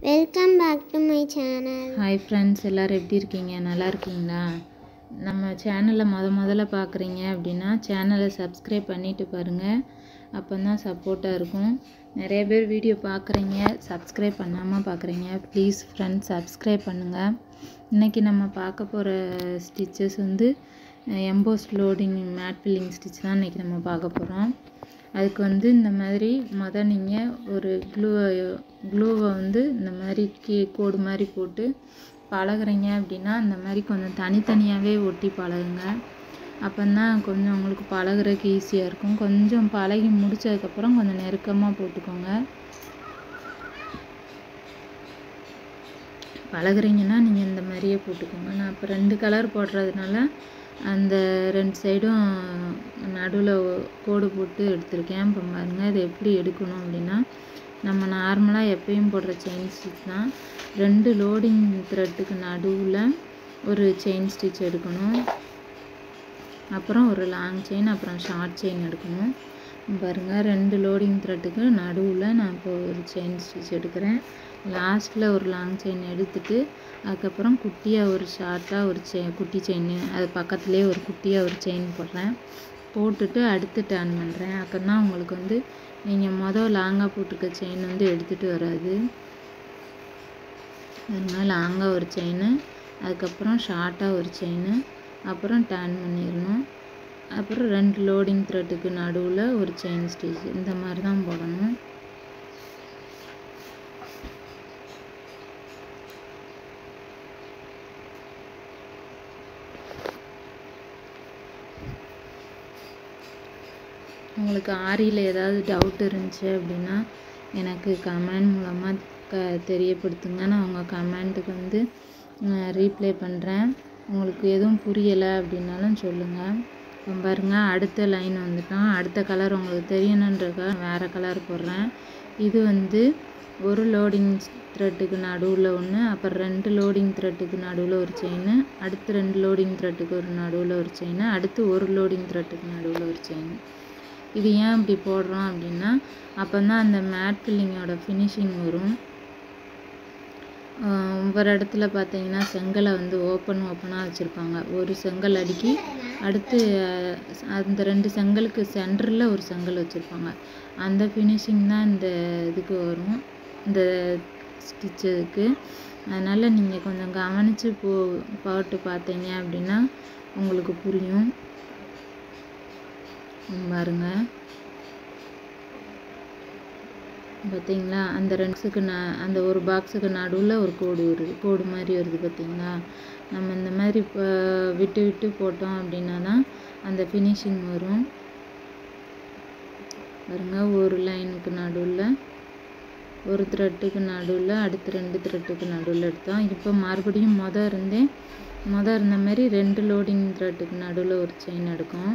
Welcome back to my channel. Hi friends, எல்லோரும் எப்படி இருக்கீங்க? நல்லா இருக்கீங்களா? நம்ம சேனலை முதல்ல பார்க்குறீங்க அப்படின்னா சேனலை சப்ஸ்கிரைப் பண்ணிவிட்டு பாருங்கள். அப்போ தான் சப்போர்ட்டாக இருக்கும். நிறைய பேர் வீடியோ பார்க்குறீங்க, சப்ஸ்கிரைப் பண்ணாமல் பார்க்குறீங்க. ப்ளீஸ் ஃப்ரெண்ட்ஸ், சப்ஸ்கிரைப் பண்ணுங்கள். இன்றைக்கி நம்ம பார்க்க போகிற ஸ்டிச்சஸ் வந்து emboss loading mat filling stitch தான் இன்றைக்கி நம்ம பார்க்க போகிறோம். அதுக்கு வந்து இந்த மாதிரி நீங்கள் ஒரு க்ளூவை வந்து இந்த மாதிரி கோடு மாதிரி போட்டு பழகுறீங்க அப்படின்னா இந்த மாதிரி கொஞ்சம் தனித்தனியாகவே ஒட்டி பழகுங்க. அப்போதான் கொஞ்சம் உங்களுக்கு பழகுறதுக்கு ஈஸியாக இருக்கும். கொஞ்சம் பழகி முடித்ததுக்கப்புறம் கொஞ்சம் நெருக்கமாக போட்டுக்கோங்க. பழகுறீங்கன்னா நீங்கள் இந்த மாதிரியே போட்டுக்கோங்க. நான் இப்போ 2 கலர் போடுறதுனால அந்த 2 சைடும் நடுவில் கோடு போட்டு எடுத்திருக்கேன். இப்போ பாருங்கள், இது எப்படி எடுக்கணும் அப்படின்னா நம்ம நார்மலாக எப்பயும் போடுற செயின் ஸ்டிச் தான். 2 லோடிங் த்ரெட்டுக்கு நடுவில் ஒரு செயின் ஸ்டிச் எடுக்கணும். அப்புறம் ஒரு லாங் செயின், அப்புறம் ஷார்ட் செயின் எடுக்கணும். பாருங்கள், 2 லோடிங் த்ரெட்டுக்கு நடுவில் நான் இப்போ ஒரு செயின் ஸ்டிச் எடுக்கிறேன். லாஸ்ட்டில் ஒரு லாங் செயின் எடுத்துட்டு அதுக்கப்புறம் குட்டியாக ஒரு ஷார்ட்டாக ஒரு குட்டி செயின், அது பக்கத்துலேயே ஒரு குட்டியாக ஒரு செயின் போடுறேன். போட்டுட்டு அடுத்து டர்ன் பண்ணுறேன். அப்போனா உங்களுக்கு வந்து நீங்கள் லாங்காக போட்டிருக்க செயின் வந்து எடுத்துகிட்டு வராது. அதனால் லாங்காக ஒரு செயின், அதுக்கப்புறம் ஷார்ட்டாக ஒரு செயின், அப்புறம் டர்ன் பண்ணிடணும். அப்புறம் 2 லோடிங் த்ரெட்டுக்கு நடுவில் ஒரு செயின் ஸ்டிச், இந்த மாதிரி தான் போடணும். உங்களுக்கு ஆரியில் ஏதாவது டவுட் இருந்துச்சு அப்படின்னா எனக்கு கமெண்ட் மூலமாக தெரியப்படுத்துங்க. நான் உங்கள் கமெண்ட்டுக்கு வந்து ரீப்ளை பண்ணுறேன். உங்களுக்கு எதுவும் புரியலை அப்படின்னாலும் சொல்லுங்கள். இப்போ பாருங்கள், அடுத்த லைன் வந்துட்டோம். அடுத்த கலர் உங்களுக்கு தெரியணுன்றதுக்காக வேறு கலர் போடுறேன். இது வந்து ஒரு லோடிங் த்ரெட்டுக்கு நடுவில் ஒன்று, அப்புறம் 2 லோடிங் த்ரெட்டுக்கு நடுவில் ஒரு செயின், அடுத்து 2 லோடிங் த்ரெட்டுக்கு ஒரு நடுவில் ஒரு செயின், அடுத்து ஒரு லோடிங் த்ரெட்டுக்கு நடுவில் ஒரு செயின். இது ஏன் இப்படி போடுறோம் அப்படின்னா அப்போ தான் அந்த மேட் ஃபில்லிங்கோட ஃபினிஷிங் வரும். ஒவ்வொரு இடத்துல பார்த்தீங்கன்னா செங்கலை வந்து ஓப்பனாக வச்சுருப்பாங்க. ஒரு செங்கல் அடுக்கி அடுத்து அந்த 2 செங்கலுக்கு சென்டரில் ஒரு செங்கல் வச்சுருப்பாங்க. அந்த ஃபினிஷிங் தான் இந்த இதுக்கு வரும், இந்த ஸ்டிச்சுக்கு. அதனால் நீங்கள் கொஞ்சம் கவனித்து போட்டு பார்த்தீங்க அப்படின்னா உங்களுக்கு புரியும். பாருங்க, பார்த்தீங்களா? அந்த 2க்கு அந்த ஒரு பாக்ஸுக்கு நடுவில் ஒரு கோடு மாதிரி வருது. பார்த்தீங்களா? நம்ம இந்த மாதிரி விட்டு விட்டு போட்டோம் அப்படின்னா தான் அந்த ஃபினிஷிங் வரும். பாருங்க, ஒரு லைனுக்கு நடுவில் ஒரு த்ரெட்டுக்கு நடுவில் அடுத்து 2 த்ரெட்டுக்கு நடுவில் எடுத்தோம். இப்போ மறுபடியும் இருந்த மாதிரி 2 லோடிங் த்ரெட்டுக்கு நடுவில் ஒரு செயின் எடுக்கும்.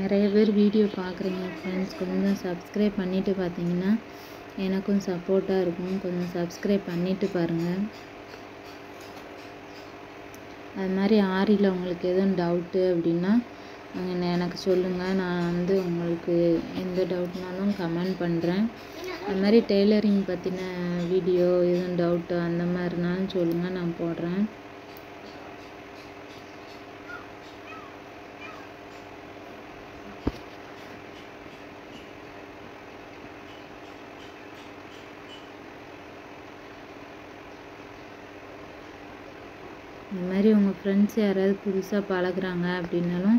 நிறைய பேர் வீடியோ பார்க்குறீங்க ஃப்ரெண்ட்ஸ், கொஞ்சம் சப்ஸ்கிரைப் பண்ணிவிட்டு பார்த்தீங்கன்னா எனக்கும் சப்போர்ட்டாக இருக்கும். கொஞ்சம் சப்ஸ்கிரைப் பண்ணிவிட்டு பாருங்கள். அது மாதிரி ஆரியில் உங்களுக்கு எதுவும் டவுட்டு அப்படின்னா எனக்கு சொல்லுங்கள். நான் வந்து உங்களுக்கு எந்த டவுட்னாலும் கமெண்ட் பண்ணுறேன். அது மாதிரி டெய்லரிங் பற்றின வீடியோ எதுவும் டவுட்டு அந்த மாதிரினாலும் சொல்லுங்கள், நான் போடுறேன். இந்த மாதிரி உங்கள் ஃப்ரெண்ட்ஸ் யாராவது புதுசாக பழகுறாங்க அப்படின்னாலும்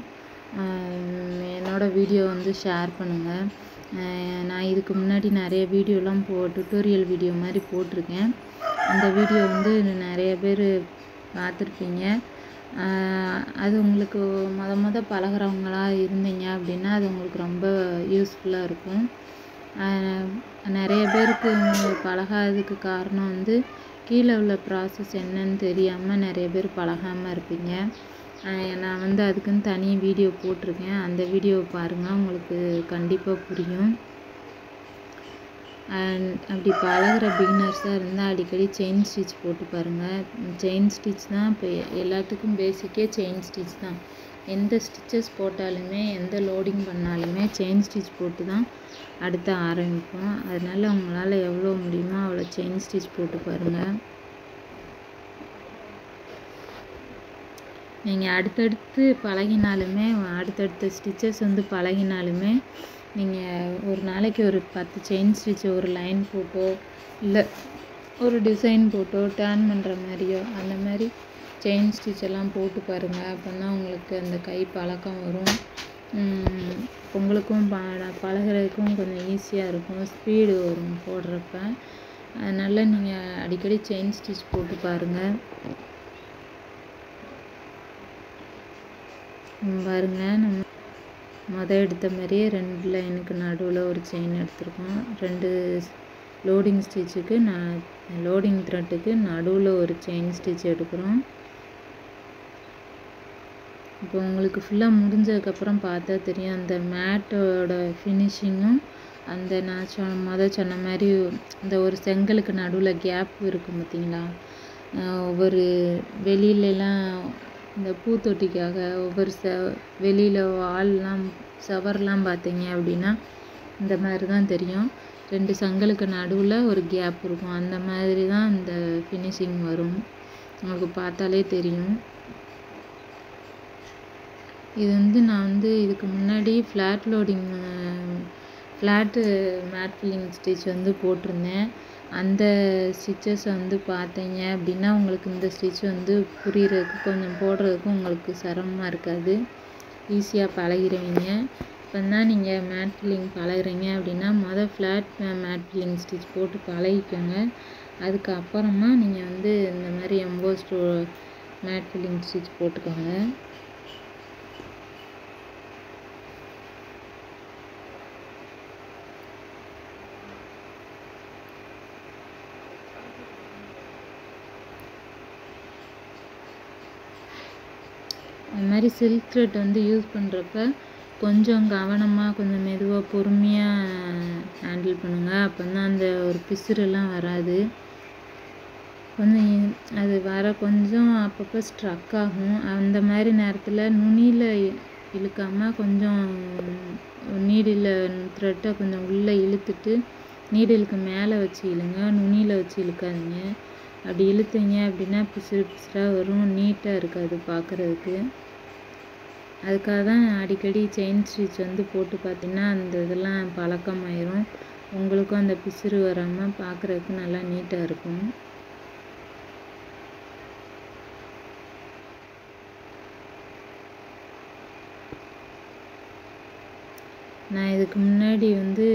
என்னோடய வீடியோ வந்து ஷேர் பண்ணுங்கள். நான் இதுக்கு முன்னாடி நிறைய வீடியோலாம் டுட்டோரியல் வீடியோ மாதிரி போட்டிருக்கேன். அந்த வீடியோ வந்து நிறைய பேர் பார்த்துருப்பீங்க. அது உங்களுக்கு பழகுறவங்களா இருந்தீங்க அப்படின்னா அது உங்களுக்கு ரொம்ப யூஸ்ஃபுல்லாக இருக்கும். நிறைய பேருக்கு பழகாததுக்கு காரணம் வந்து கீழே உள்ள ப்ராசஸ் என்னன்னு தெரியாமல் நிறைய பேர் பழகாமல் இருப்பீங்க. நான் வந்து அதுக்குன்னு தனி வீடியோ போட்டிருக்கேன். அந்த வீடியோவை பாருங்கள், உங்களுக்கு கண்டிப்பாக புரியும். அப்படி பழகிற பிகினர்ஸாக இருந்தால் அடிக்கடி செயின் ஸ்டிச் போட்டு பாருங்கள். செயின் ஸ்டிச் தான் இப்போ எல்லாத்துக்கும் பேசிக்கே செயின் ஸ்டிச் தான். எந்த ஸ்டிச்சஸ் போட்டாலுமே எந்த லோடிங் பண்ணாலுமே செயின் ஸ்டிச் போட்டு தான் அடுத்து ஆரம்பிப்போம். அதனால் உங்களால் எவ்வளோ முடியுமோ அவ்வளோ செயின் ஸ்டிச் போட்டு பாருங்கள். நீங்கள் அடுத்தடுத்து பழகினாலுமே அடுத்தடுத்த ஸ்டிச்சஸ் வந்து பழகினாலுமே நீங்கள் ஒரு நாளைக்கு ஒரு 10 செயின் ஸ்டிச் ஒரு லைன் போட்டோ இல்லை ஒரு டிசைன் போட்டோ டர்ன் பண்ணுற மாதிரியோ அந்த மாதிரி செயின் ஸ்டிச் எல்லாம் போட்டு பாருங்கள். அப்போன்னா உங்களுக்கு அந்த கை பழக்கம் வரும். உங்களுக்கும் பழகிறதுக்கும் கொஞ்சம் ஈஸியாக இருக்கும், ஸ்பீடு வரும் போடுறப்ப. அதனால் நீங்கள் அடிக்கடி செயின் ஸ்டிச் போட்டு பாருங்கள். பாருங்கள், நம்ம எடுத்த மாதிரியே 2 லைனுக்கு நடுவில் ஒரு செயின் எடுத்துருக்கோம். 2 லோடிங் ஸ்டிச்சுக்கு லோடிங் த்ரெட்டுக்கு நடுவில் ஒரு செயின் ஸ்டிச் எடுக்கிறோம். இப்போ உங்களுக்கு ஃபுல்லாக முடிஞ்சதுக்கப்புறம் பார்த்தா தெரியும் அந்த மேட்டோட ஃபினிஷிங்கும் அந்த நான் சொன்ன மாதிரி இந்த ஒரு செங்கலுக்கு நடுவில் கேப் இருக்கும் பார்த்தீங்களா. ஒவ்வொரு வெளியிலலாம் இந்த பூத்தொட்டிக்காக ஒவ்வொரு வெளியில் வால்லாம் சவர்லாம் பார்த்தீங்க அப்படின்னா இந்த மாதிரி தான் தெரியும். 2 செங்கலுக்கு நடுவில் ஒரு கேப் இருக்கும். அந்த மாதிரி தான் இந்த ஃபினிஷிங் வரும், உங்களுக்கு பார்த்தாலே தெரியும். இது வந்து நான் வந்து இதுக்கு முன்னாடி ஃப்ளாட்டு மேட் ஃபில்லிங் ஸ்டிச் வந்து போட்டிருந்தேன். அந்த ஸ்டிச்சஸ் வந்து பார்த்தீங்க அப்படின்னா உங்களுக்கு இந்த ஸ்டிச் வந்து புரிகிறதுக்கு கொஞ்சம் போடுறதுக்கு உங்களுக்கு சிரமமாக இருக்காது, ஈஸியாக பழகிடுவீங்க. இப்போ தான் நீங்கள் மேட் ஃபில்லிங் பழகிறீங்க அப்படின்னா ஃப்ளாட் மேட் ஃபில்லிங் ஸ்டிச் போட்டு பழகிக்கோங்க. அதுக்கப்புறமா நீங்கள் வந்து இந்த மாதிரி எம்போஸ்டு மேட் ஃபில்லிங் ஸ்டிச் போட்டுக்கோங்க. அது மாதிரி சில்க் த்ரெட் வந்து யூஸ் பண்ணுறப்ப கொஞ்சம் கவனமாக கொஞ்சம் மெதுவாக பொறுமையாக ஹேண்டில் பண்ணுங்கள். அப்போ தான் அந்த ஒரு பிசுரெல்லாம் வராது. கொஞ்சம் அது கொஞ்சம் அப்பப்போ ஸ்ட்ரக் ஆகும். அந்த மாதிரி நேரத்தில் நுனியில் இழுக்காமல் கொஞ்சம் நீடில் த்ரெட்டை கொஞ்சம் உள்ளே இழுத்துட்டு நீடிலுக்கு மேலே வச்சு இழுங்க, நுனியில் வச்சு இழுக்காதீங்க. அப்படி இழுத்தீங்க அப்படின்னா பிசுறாக வரும், நீட்டாக இருக்காது பார்க்குறதுக்கு. அதுக்காக தான் அடிக்கடி செயின் ஸ்டிச் வந்து போட்டு பார்த்தீங்கன்னா அந்த இதெல்லாம் பழக்கமாயிரும். உங்களுக்கும் அந்த பிசுறு வராமல் பார்க்குறதுக்கு நல்லா நீட்டாக இருக்கும். நான் இதுக்கு முன்னாடி வந்து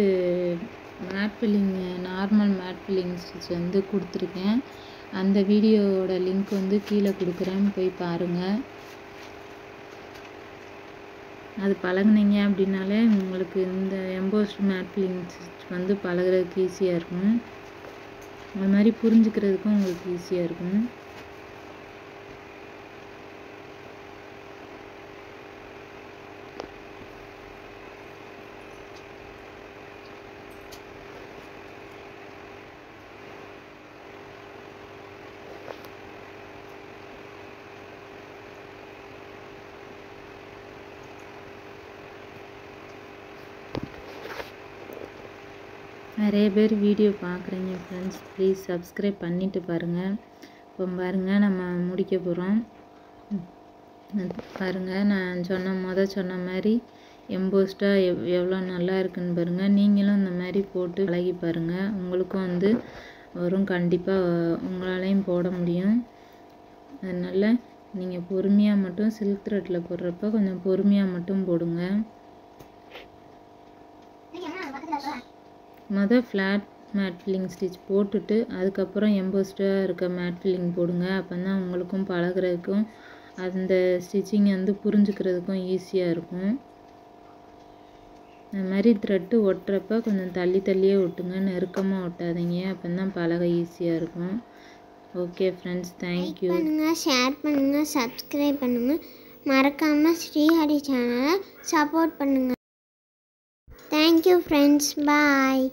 நார்மல் மேட் ஃபில்லிங் ஸ்டிச் வந்து கொடுத்துருக்கேன். அந்த வீடியோவோட லிங்க் வந்து கீழே கொடுக்குறேன், போய் பாருங்கள். அது பழகுனீங்க அப்படின்னாலே உங்களுக்கு இந்த எம்போஸ்டு மேட் ஃபில்லிங் ஸ்டிச் வந்து பழகிறதுக்கு ஈஸியாக இருக்கும். அது மாதிரி புரிஞ்சுக்கிறதுக்கும் உங்களுக்கு ஈஸியாக இருக்கும். நிறைய பேர் வீடியோ பார்க்குறீங்க ஃப்ரெண்ட்ஸ், ப்ளீஸ் சப்ஸ்கிரைப் பண்ணிவிட்டு பாருங்கள். இப்போ பாருங்கள், நம்ம முடிக்க போகிறோம். பாருங்கள், நான் சொன்ன மாதிரி எம்போஸ்டாக எவ்வளோ நல்லா இருக்குன்னு பாருங்கள். நீங்களும் இந்த மாதிரி போட்டு பழகி பாருங்கள், உங்களுக்கும் வந்து வரும். கண்டிப்பாக உங்களாலையும் போட முடியும். அதனால் நீங்கள் பொறுமையாக மட்டும் சில்க் த்ரெட்டில் போடுறப்ப கொஞ்சம் பொறுமையாக மட்டும் போடுங்க. ஃப்ளாட் மேட் ஃபில்லிங் ஸ்டிச் போட்டுட்டு அதுக்கப்புறம் எம்போஸ்டாக இருக்க மேட் ஃபில்லிங் போடுங்க. அப்போ தான் உங்களுக்கும் பழகிறதுக்கும் அந்த ஸ்டிச்சிங் வந்து புரிஞ்சுக்கிறதுக்கும் ஈஸியாக இருக்கும். அது மாதிரி த்ரெட்டு ஒட்டுறப்ப கொஞ்சம் தள்ளியே ஒட்டுங்க, நெருக்கமாக ஒட்டாதீங்க. அப்போ தான் பழக ஈஸியாக இருக்கும். Okay friends, thank you. ஷேர் பண்ணுங்கள், சப்ஸ்கிரைப் பண்ணுங்கள். மறக்காமல் ஸ்ரீஹரி சேனலை சப்போர்ட் பண்ணுங்கள். Thank you friends. பாய்.